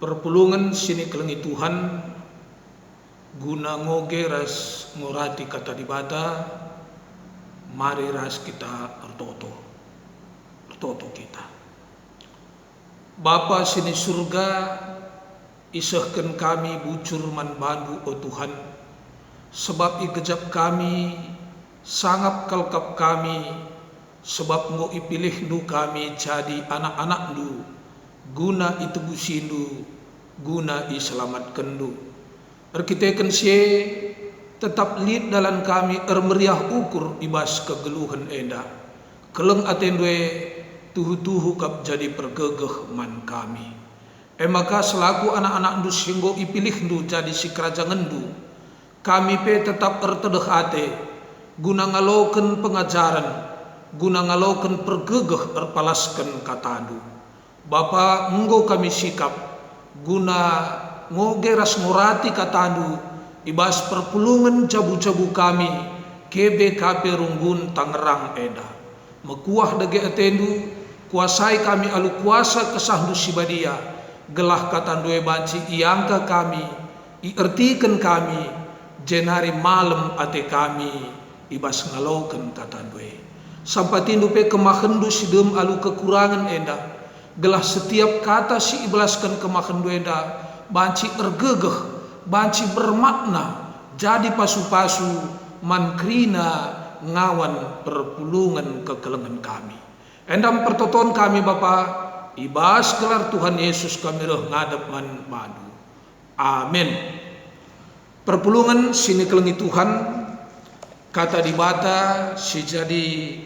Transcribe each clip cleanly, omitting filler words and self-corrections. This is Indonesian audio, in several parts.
perpulungan sini kelengi Tuhan guna ngoge ras ngorati kata dibata. Mari ras kita ertoto kita. Bapa sini surga, isahkan kami bucur man bandu o Tuhan, sebab igejap kami sangat kalkap kami, sebab ngo ipilih nu kami jadi anak-anak nu guna itu busindu, guna iselamatkan nu. Erkiteken sie tetap lid dalam kami meriah ukur ibas kegeluhan enda, keleng atendwe tuhu-tuhu kap jadi pergegeh man kami. Maka selaku anak-anak ndu singgo ipilih ndu jadi si kerajaan ndu, kami pe tetap ertedeh ate guna ngaloken pengajaran, guna ngaloken pergegeh erpalaskan kata ndu. Bapa enggo kami sikap guna ngoge ras ngorati kata ndu ibas perpulungan jabu-jabu kami kebe kape runggun Tangerang eda. Mekuah dege atendu kuasai kami alu kuasa kesahdu sibadia, gelah kata due banci iangka kami, iertikan kami, jenari malam ate kami ibas ngalaukan kata due. Sampai tindu pe kemahendu sidem alu kekurangan enda, gelah setiap kata si ibalaskan kemahendu enda, banci ergegeh, banci bermakna, jadi pasu-pasu mankrina ngawan perpulungan kekelengan kami. Endam pertoton kami Bapa, ibas gelar Tuhan Yesus kami roh ngadep man madu. Amin. Perpulungan sini kelengi Tuhan, kata dibata si jadi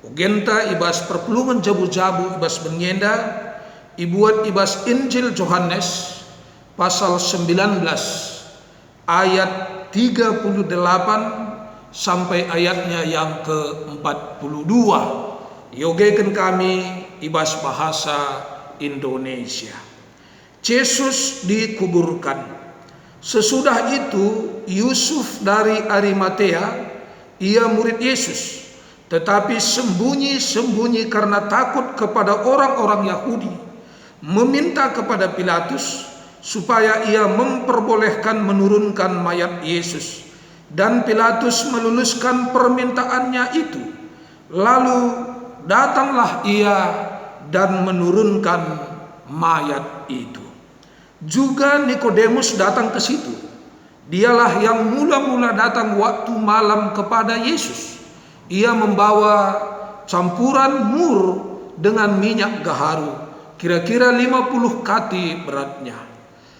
ugenta ibas perpulungan jabu-jabu ibas benyenda, ibuat ibas Injil Yohanes pasal 19 ayat 38 sampai ayatnya yang ke-42. Yogekan kami ibas bahasa Indonesia. Yesus dikuburkan. Sesudah itu Yusuf dari Arimatea, ia murid Yesus, tetapi sembunyi-sembunyi karena takut kepada orang-orang Yahudi, meminta kepada Pilatus supaya ia memperbolehkan menurunkan mayat Yesus. Dan Pilatus meluluskan permintaannya itu. Lalu datanglah ia dan menurunkan mayat itu. Juga Nikodemus datang ke situ. Dialah yang mula-mula datang waktu malam kepada Yesus. Ia membawa campuran mur dengan minyak gaharu, kira-kira 50 kati beratnya.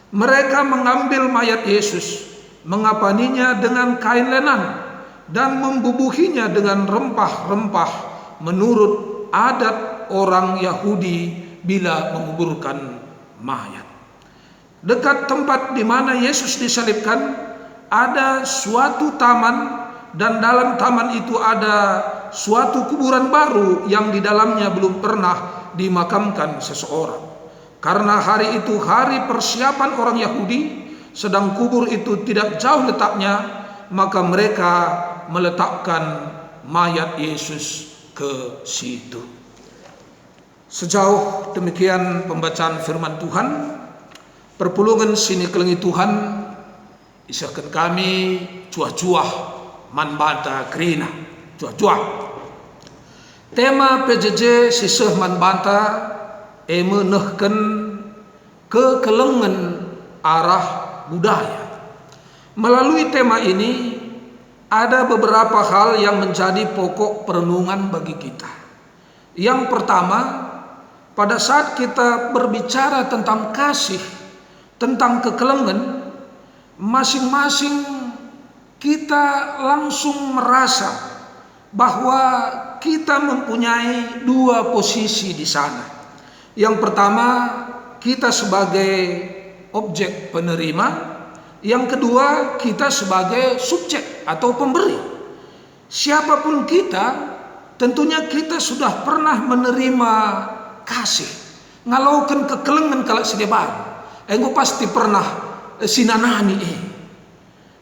Mereka mengambil mayat Yesus, mengapaninya dengan kain lenan, dan membubuhinya dengan rempah-rempah menurut adat orang Yahudi bila menguburkan mayat. Dekat tempat di mana Yesus disalibkan ada suatu taman, dan dalam taman itu ada suatu kuburan baru yang di dalamnya belum pernah dimakamkan seseorang. Karena hari itu hari persiapan orang Yahudi, sedang kubur itu tidak jauh letaknya, maka mereka meletakkan mayat Yesus ke situ. Sejauh demikian pembacaan firman Tuhan. Perpulungan sini kelengi Tuhan, isahkan kami cuah-cuah man banta krina, cuah-cuah. Tema PJJ sisah man banta menehken kekelengan arah budaya. Melalui tema ini ada beberapa hal yang menjadi pokok perenungan bagi kita. Yang pertama, pada saat kita berbicara tentang kasih, tentang kekelengan, masing-masing kita langsung merasa bahwa kita mempunyai dua posisi di sana. Yang pertama, kita sebagai objek penerima. Yang kedua, kita sebagai subjek atau pemberi. Siapapun kita, tentunya kita sudah pernah menerima kasih. Ngalaukan kekelengan kalau sedia baru. Engkau pasti pernah sinanani.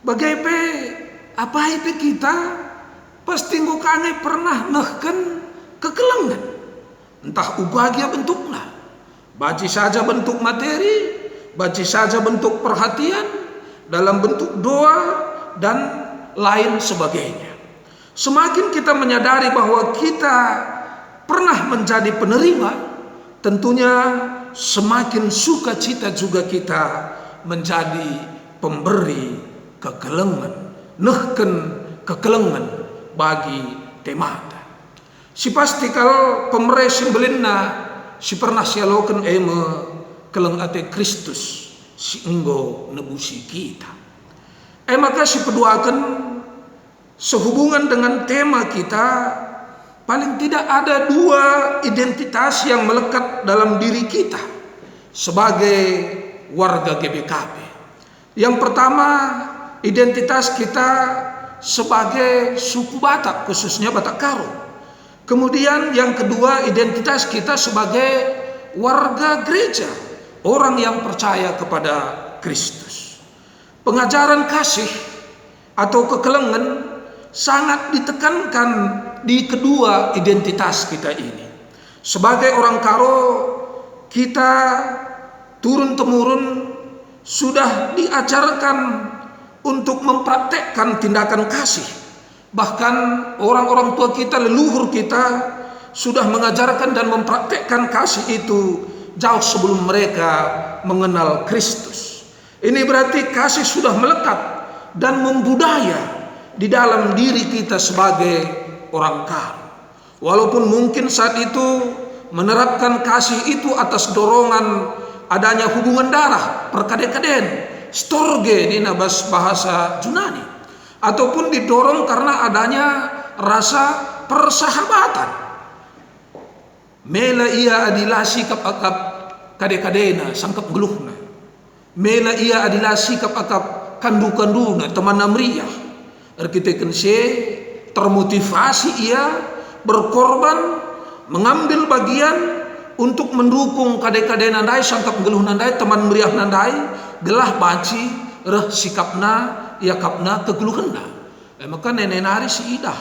Bagaimana apa itu kita? Pasti engkau kane pernah nehken kekelengan. Entah ubagia bentuknya. Baci saja bentuk materi, baca saja bentuk perhatian, dalam bentuk doa, dan lain sebagainya. Semakin kita menyadari bahwa kita pernah menjadi penerima, tentunya semakin sukacita juga kita menjadi pemberi kekelengan, nehken kekelengan bagi temata. Si pasti kalau pemerintah simbelinna si pernah sialoken eme keleng ate Kristus si enggo nebusi kita. Maka si peduakan sehubungan dengan tema kita, paling tidak ada dua identitas yang melekat dalam diri kita sebagai warga GBKP. Yang pertama, identitas kita sebagai suku Batak, khususnya Batak Karo. Kemudian yang kedua, identitas kita sebagai warga gereja, orang yang percaya kepada Kristus. Pengajaran kasih atau kekelengan sangat ditekankan di kedua identitas kita ini. Sebagai orang Karo, kita turun-temurun sudah diajarkan untuk mempraktekkan tindakan kasih. Bahkan orang-orang tua kita, leluhur kita sudah mengajarkan dan mempraktekkan kasih itu jauh sebelum mereka mengenal Kristus. Ini berarti kasih sudah melekat dan membudaya di dalam diri kita sebagai orang Karo. Walaupun mungkin saat itu menerapkan kasih itu atas dorongan adanya hubungan darah, perkade-kaden, storge di bahasa Yunani, ataupun didorong karena adanya rasa persahabatan. Mela ia adila sikap akap kade-kadena sangkap geluhna. Mela ia adila sikap akap kandu-kanduna teman namriyah. Arkiteken se termotivasi ia berkorban, mengambil bagian untuk mendukung kade-kade nandai, sangkap geluh nandai, teman meriah nandai, gelah baci reh sikapna yakapna kegeluhna. Maka nenek nari si idah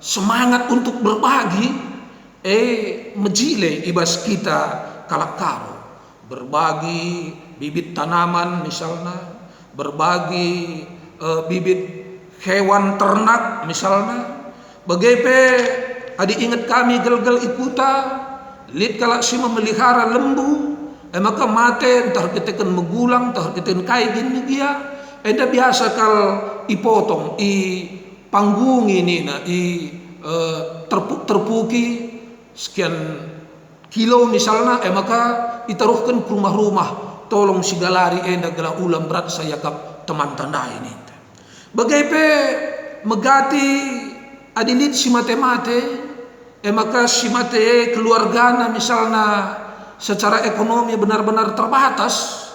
semangat untuk berbagi mejile ibas kita kalak Karo, berbagi bibit tanaman misalnya, berbagi bibit hewan ternak misalnya. Begepe adi ingat kami gel-gel ikuta lid kalak si memelihara lembu, maka mate entah ketekan megulang, entah ketekan kai gini dia, enda biasa kal ipotong i panggung ini na i terpuki sekian kilo misalnya, maka itaruhkan ke rumah-rumah, tolong si galari enda gala ulam berat saya kap teman tanda ini. Begepe megati adilid si mate-mate, maka si mate keluargana misalnya secara ekonomi benar-benar terbatas,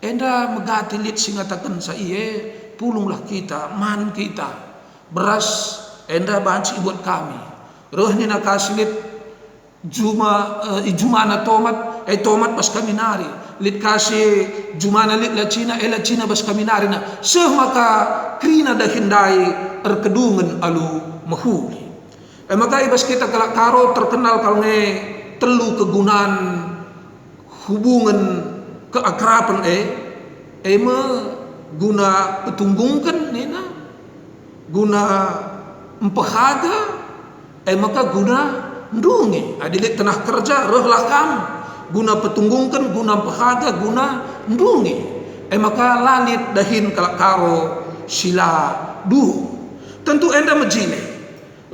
enda megati lid si ngatakan sa iye pulunglah kita, man kita beras enda banci buat kami. Rohni nakasilid jumana tomat pas kami nari lid kasih jumana lid la Cina bas kami nari na seh maka krina dahindai erkedungan alu mahuli. Maka ibas kita kalak Karo terkenal kalnge telu kegunaan hubungan keakraban me guna petunggungkan nena, guna empahaga maka guna ndungi adilit tanah kerja rehlah kamu guna petunggungkan, guna empahaga, guna ndungi maka lalit dahin kalak Karo sila duh. Tentu enda mejile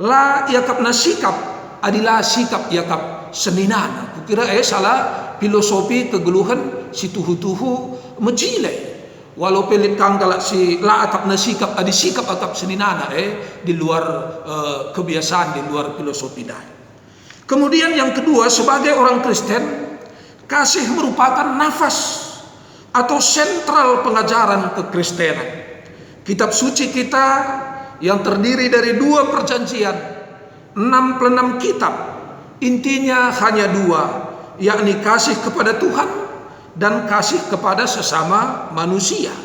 la yakap nasikap adilah sikap yakap seninana. Kukira salah filosofi kegeluhan si tuhu-tuhu mejile. Walau pelit kang galak si la akap nasikap adi sikap akap seninana di luar kebiasaan, di luar filosofi dah. Kemudian yang kedua, sebagai orang Kristen, kasih merupakan nafas atau sentral pengajaran kekristenan. Kitab suci kita yang terdiri dari 2 perjanjian, 66 kitab, intinya hanya 2, yakni kasih kepada Tuhan dan kasih kepada sesama manusia.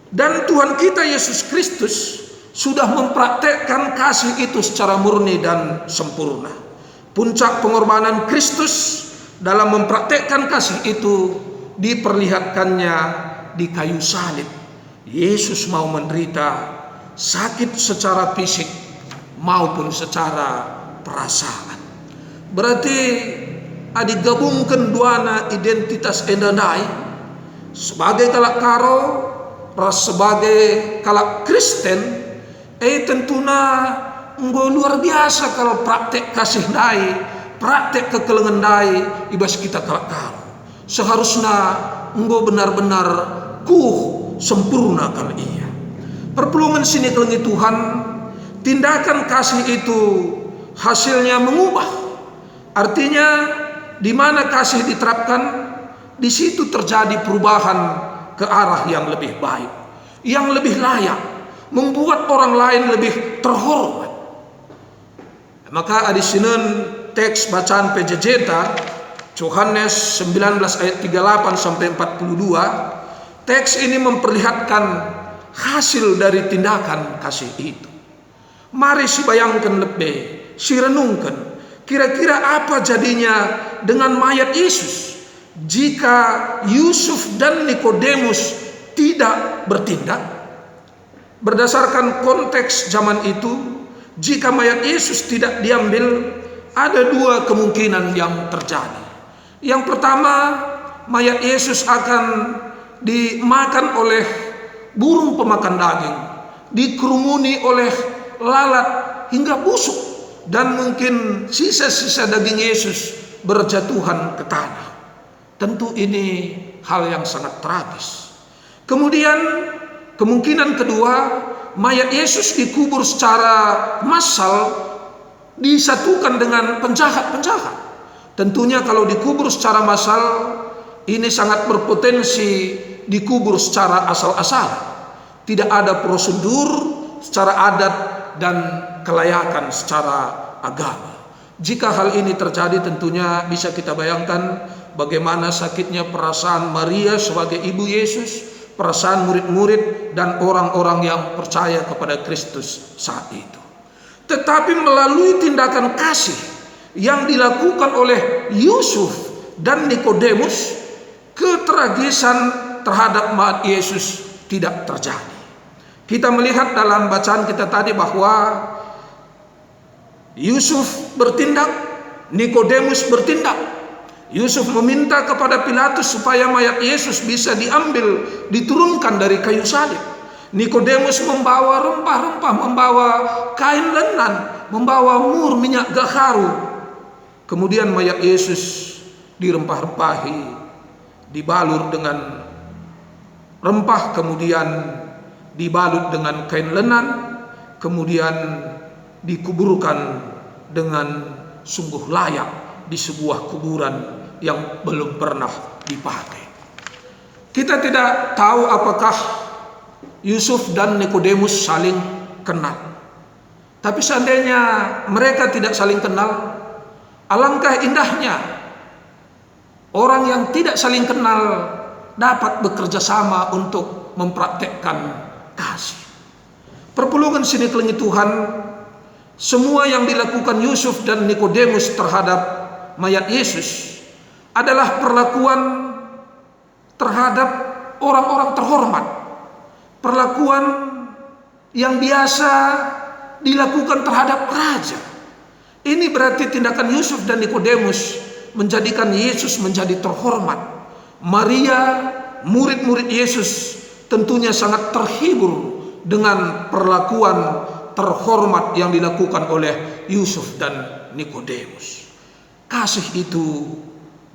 Dan Tuhan kita Yesus Kristus sudah mempraktekkan kasih itu secara murni dan sempurna. Puncak pengorbanan Kristus dalam mempraktekkan kasih itu diperlihatkannya di kayu salib. Yesus mau menderita sakit secara fisik maupun secara perasaan. Berarti digabungkan duana identitas endandai sebagai kalak karo ras sebagai kalak Kristen tentuna nggo luar biasa kalau praktek kasih dai, praktek kekelengan dai ibas kita kalak karo. Seharusnya nggo benar-benar sempurna kali iya. Perpulungan sini kelengi Tuhan, tindakan kasih itu hasilnya mengubah. Artinya di mana kasih diterapkan, di situ terjadi perubahan ke arah yang lebih baik, yang lebih layak, membuat orang lain lebih terhormat. Maka di sini teks bacaan PJJ Yohanes 19 ayat 38 sampai 42, teks ini memperlihatkan hasil dari tindakan kasih itu. Mari si bayangkan lebih, si renungkan, kira-kira apa jadinya dengan mayat Yesus jika Yusuf dan Nikodemus tidak bertindak? Berdasarkan konteks zaman itu, jika mayat Yesus tidak diambil, ada dua kemungkinan yang terjadi. Yang pertama, mayat Yesus akan dimakan oleh burung pemakan daging, dikerumuni oleh lalat hingga busuk, dan mungkin sisa-sisa daging Yesus berjatuhan ke tanah. Tentu ini hal yang sangat tragis. Kemudian kemungkinan kedua, mayat Yesus dikubur secara massal, disatukan dengan penjahat-penjahat. Tentunya kalau dikubur secara massal, ini sangat berpotensi dikubur secara asal-asalan. Tidak ada prosedur secara adat dan kelayakan secara agama. Jika hal ini terjadi, tentunya bisa kita bayangkan bagaimana sakitnya perasaan Maria sebagai ibu Yesus, perasaan murid-murid dan orang-orang yang percaya kepada Kristus saat itu. Tetapi melalui tindakan kasih yang dilakukan oleh Yusuf dan Nikodemus, ketragisan terhadap mayat Yesus tidak terjadi. Kita melihat dalam bacaan kita tadi bahwa Yusuf bertindak, Nikodemus bertindak. Yusuf meminta kepada Pilatus supaya mayat Yesus bisa diambil, diturunkan dari kayu salib. Nikodemus membawa rempah-rempah, membawa kain lenan, membawa mur minyak gaharu. Kemudian mayat Yesus dirempah-rempahi, dibalur dengan rempah, kemudian dibalut dengan kain lenan, kemudian dikuburkan dengan sungguh layak di sebuah kuburan yang belum pernah dipakai. Kita tidak tahu apakah Yusuf dan Nikodemus saling kenal. Tapi seandainya mereka tidak saling kenal, alangkah indahnya orang yang tidak saling kenal dapat bekerja sama untuk mempraktekkan kasih. Perpulungan sini kelengi Tuhan, semua yang dilakukan Yusuf dan Nikodemus terhadap mayat Yesus adalah perlakuan terhadap orang-orang terhormat, perlakuan yang biasa dilakukan terhadap raja. Ini berarti tindakan Yusuf dan Nikodemus menjadikan Yesus menjadi terhormat. Maria, murid-murid Yesus, tentunya sangat terhibur dengan perlakuan terhormat yang dilakukan oleh Yusuf dan Nikodemus. Kasih itu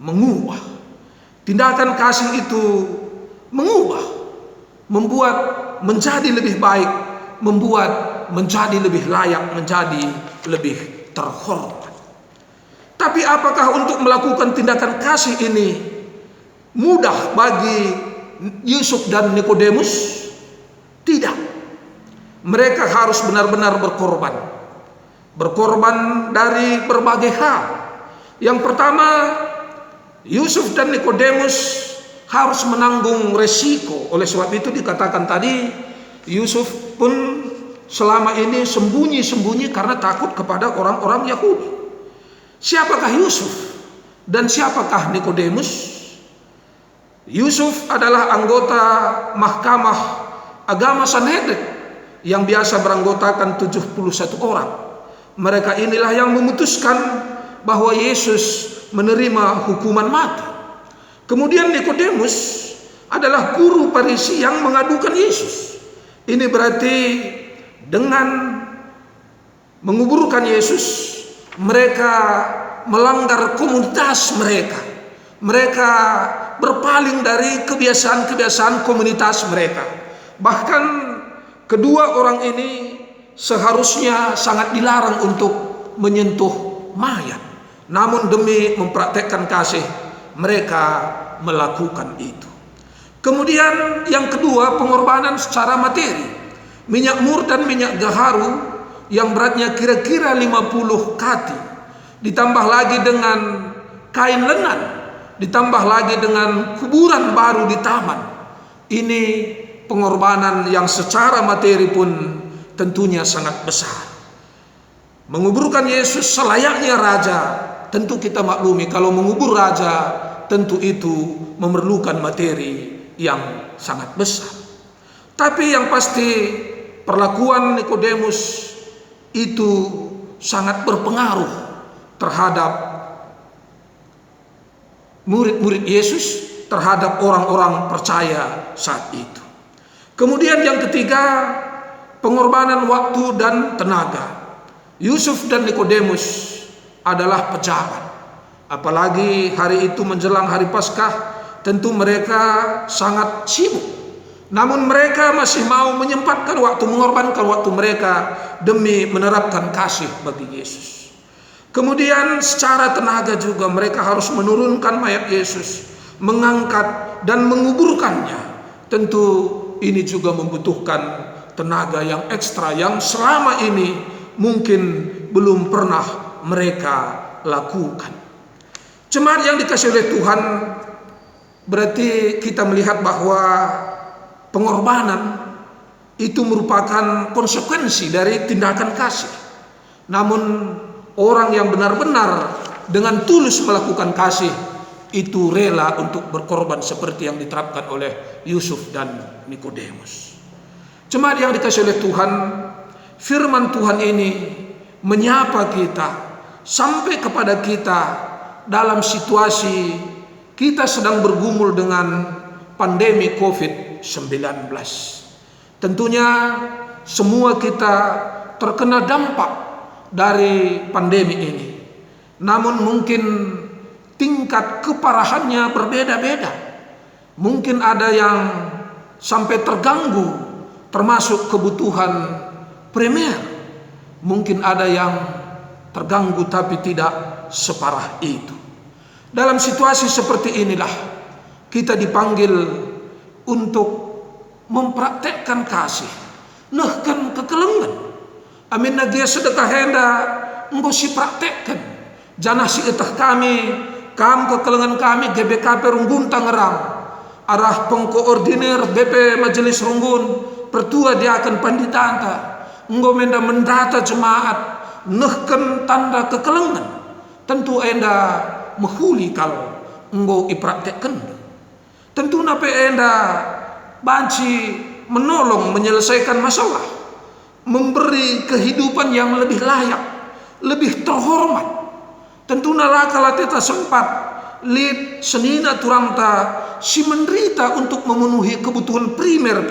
mengubah. Tindakan kasih itu mengubah, membuat menjadi lebih baik, membuat menjadi lebih layak, menjadi lebih terhormat. Tapi apakah untuk melakukan tindakan kasih ini mudah bagi Yusuf dan Nikodemus? Tidak. Mereka harus benar-benar berkorban. Berkorban dari berbagai hal. Yang pertama, Yusuf dan Nikodemus harus menanggung resiko. Oleh sebab itu dikatakan tadi, Yusuf pun selama ini sembunyi-sembunyi karena takut kepada orang-orang Yahudi. Siapakah Yusuf dan siapakah Nikodemus? Yusuf adalah anggota Mahkamah Agama Sanhedrin yang biasa beranggotakan 71 orang. Mereka inilah yang memutuskan bahwa Yesus menerima hukuman mati. Kemudian Nikodemus adalah guru Farisi yang mengadukan Yesus. Ini berarti dengan menguburkan Yesus, mereka melanggar komunitas mereka. Mereka berpaling dari kebiasaan-kebiasaan komunitas mereka. Bahkan kedua orang ini seharusnya sangat dilarang untuk menyentuh mayat. Namun demi mempraktekkan kasih, mereka melakukan itu. Kemudian yang kedua, pengorbanan secara materi. Minyak mur dan minyak gaharu yang beratnya kira-kira 50 kati, ditambah lagi dengan kain lenan, ditambah lagi dengan kuburan baru di taman. Ini pengorbanan yang secara materi pun tentunya sangat besar. Menguburkan Yesus selayaknya raja, tentu kita maklumi kalau mengubur raja tentu itu memerlukan materi yang sangat besar. Tapi yang pasti perlakuan Nikodemus itu sangat berpengaruh terhadap murid-murid Yesus, terhadap orang-orang percaya saat itu. Kemudian yang ketiga, pengorbanan waktu dan tenaga. Yusuf dan Nikodemus adalah pejabat. Apalagi hari itu menjelang hari Paskah, tentu mereka sangat sibuk. Namun mereka masih mau menyempatkan waktu, mengorbankan waktu mereka demi menerapkan kasih bagi Yesus. Kemudian secara tenaga juga mereka harus menurunkan mayat Yesus, mengangkat dan menguburkannya. Tentu ini juga membutuhkan tenaga yang ekstra yang selama ini mungkin belum pernah mereka lakukan. Jemaat yang dikasihi oleh Tuhan, berarti kita melihat bahwa pengorbanan itu merupakan konsekuensi dari tindakan kasih. Namun orang yang benar-benar dengan tulus melakukan kasih itu rela untuk berkorban seperti yang diterapkan oleh Yusuf dan Nikodemus. Jemaat yang dikasihi oleh Tuhan, firman Tuhan ini menyapa kita, sampai kepada kita dalam situasi kita sedang bergumul dengan pandemi COVID-19. Tentunya semua kita terkena dampak dari pandemi ini. Namun mungkin tingkat keparahannya berbeda-beda. Mungkin ada yang sampai terganggu, termasuk kebutuhan primer. Mungkin ada yang terganggu tapi tidak separah itu. Dalam situasi seperti inilah kita dipanggil untuk mempraktekkan kasih, nehkan kekelengan. Amin nagia sedekah henda engkau si praktekkan. Janah si etah kami, kam kekelengan kami GBKP Runggun Tangerang, arah pengkoordinir BP Majelis Runggun, pertua dia akan panditanta. Engkau menda mendata jemaat, nehkan tanda kekelengan. Tentu enda menghuli kalau engkau ipraktekkan. Tentu nape enda banci menolong menyelesaikan masalah, memberi kehidupan yang lebih layak, lebih terhormat. Tentu nalakala kita sempat lid senina turangta si menderita untuk memenuhi kebutuhan primer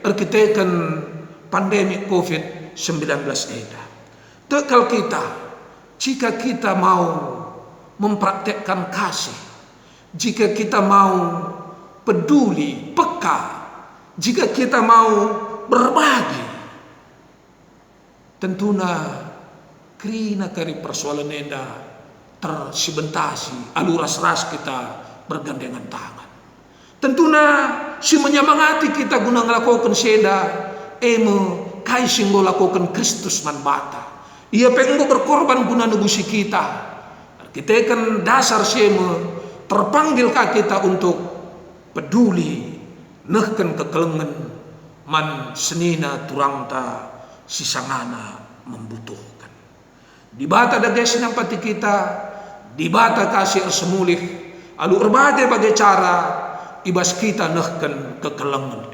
erkiteken pandemi COVID-19 ini. Tekal kita, jika kita mau mempraktekkan kasih, jika kita mau peduli, peka, jika kita mau berbagi, tentuna krina kari persoalan enda tersibentasi, aluras-ras kita bergandengan tangan. Tentuna si menyemangati kita guna ngelakukan seda, kai singgo lakukan Kristus man bata. Ia penggo berkorban guna nebusi kita. Kita kan dasar sema terpanggil kita untuk peduli, nehken kekelengan man senina turangta sisangana membutuhkan. Di bata dages nampati kita, di bata kasih semulih, alu berbagai cara ibas kita nehken kekelengan.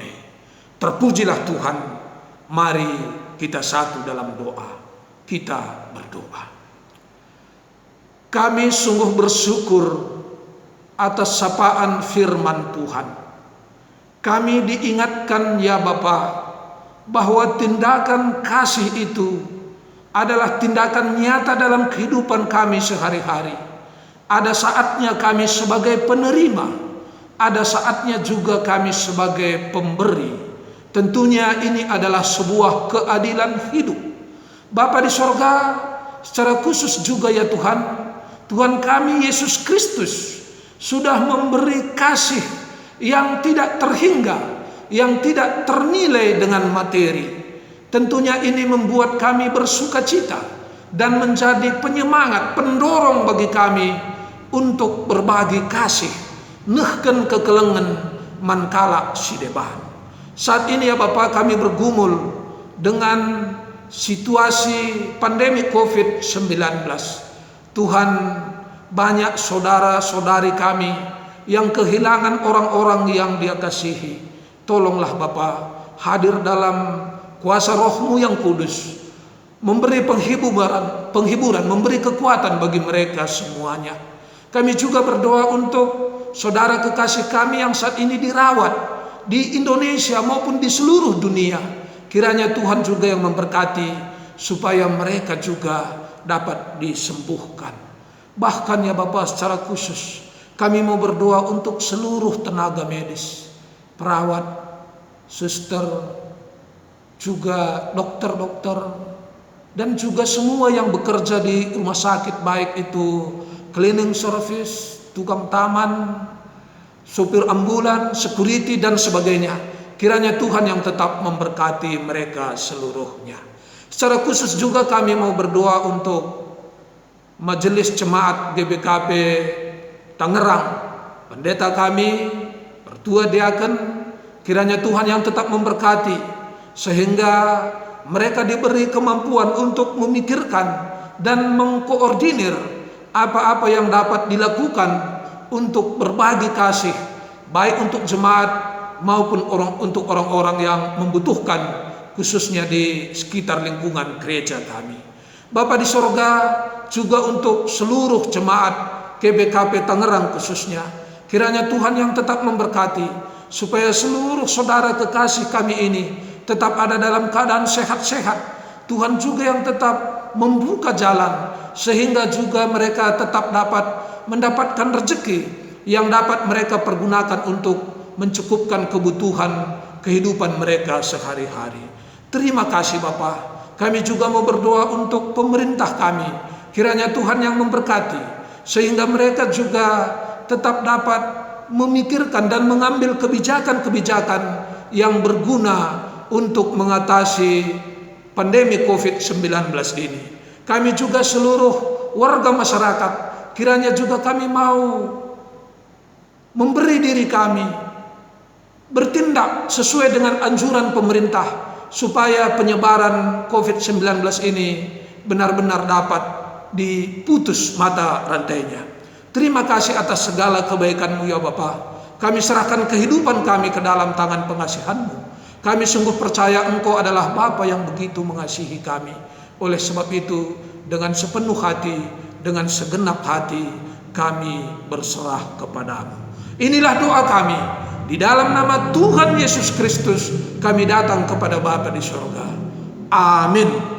Terpujilah Tuhan. Mari kita satu dalam doa. Kita berdoa. Kami sungguh bersyukur atas sapaan firman Tuhan. Kami diingatkan ya Bapa, bahwa tindakan kasih itu adalah tindakan nyata dalam kehidupan kami sehari-hari. Ada saatnya kami sebagai penerima, ada saatnya juga kami sebagai pemberi. Tentunya ini adalah sebuah keadilan hidup. Bapa di sorga, secara khusus juga ya Tuhan, Tuhan kami Yesus Kristus sudah memberi kasih yang tidak terhingga, yang tidak ternilai dengan materi. Tentunya ini membuat kami bersuka cita dan menjadi penyemangat, pendorong bagi kami untuk berbagi kasih. Nehken kekelengan mankala sideban. Saat ini ya Bapak, kami bergumul dengan situasi pandemi COVID-19. Tuhan, banyak saudara-saudari kami yang kehilangan orang-orang yang Dia kasihi. Tolonglah Bapa, hadir dalam kuasa Roh-Mu yang kudus, memberi penghiburan, memberi kekuatan bagi mereka semuanya. Kami juga berdoa untuk saudara kekasih kami yang saat ini dirawat di Indonesia maupun di seluruh dunia. Kiranya Tuhan juga yang memberkati supaya mereka juga dapat disembuhkan. Bahkan ya Bapak, secara khusus kami mau berdoa untuk seluruh tenaga medis, perawat, suster, juga dokter-dokter, dan juga semua yang bekerja di rumah sakit, baik itu cleaning service, tukang taman, sopir ambulan, security, dan sebagainya. Kiranya Tuhan yang tetap memberkati mereka seluruhnya. Secara khusus juga kami mau berdoa untuk Majelis Jemaat GBKP Tangerang, pendeta kami, pertua diaken. Kiranya Tuhan yang tetap memberkati, sehingga mereka diberi kemampuan untuk memikirkan dan mengkoordinir apa-apa yang dapat dilakukan untuk berbagi kasih, baik untuk jemaat maupun untuk orang-orang yang membutuhkan, khususnya di sekitar lingkungan gereja kami. Bapa di sorga, juga untuk seluruh jemaat GBKP Tangerang khususnya, kiranya Tuhan yang tetap memberkati, supaya seluruh saudara kekasih kami ini tetap ada dalam keadaan sehat-sehat. Tuhan juga yang tetap membuka jalan, sehingga juga mereka tetap dapat mendapatkan rezeki yang dapat mereka pergunakan untuk mencukupkan kebutuhan kehidupan mereka sehari-hari. Terima kasih Bapa. Kami juga mau berdoa untuk pemerintah kami. Kiranya Tuhan yang memberkati, sehingga mereka juga tetap dapat memikirkan dan mengambil kebijakan-kebijakan yang berguna untuk mengatasi pandemi COVID-19 ini. Kami juga seluruh warga masyarakat, kiranya juga kami mau memberi diri kami, bertindak sesuai dengan anjuran pemerintah, supaya penyebaran COVID-19 ini benar-benar dapat diputus mata rantainya. Terima kasih atas segala kebaikan-Mu ya Bapa. Kami serahkan kehidupan kami ke dalam tangan pengasihan-Mu. Kami sungguh percaya Engkau adalah Bapa yang begitu mengasihi kami. Oleh sebab itu, dengan sepenuh hati, dengan segenap hati, kami berserah kepada-Mu. Inilah doa kami. Di dalam nama Tuhan Yesus Kristus, kami datang kepada Bapa di surga. Amin.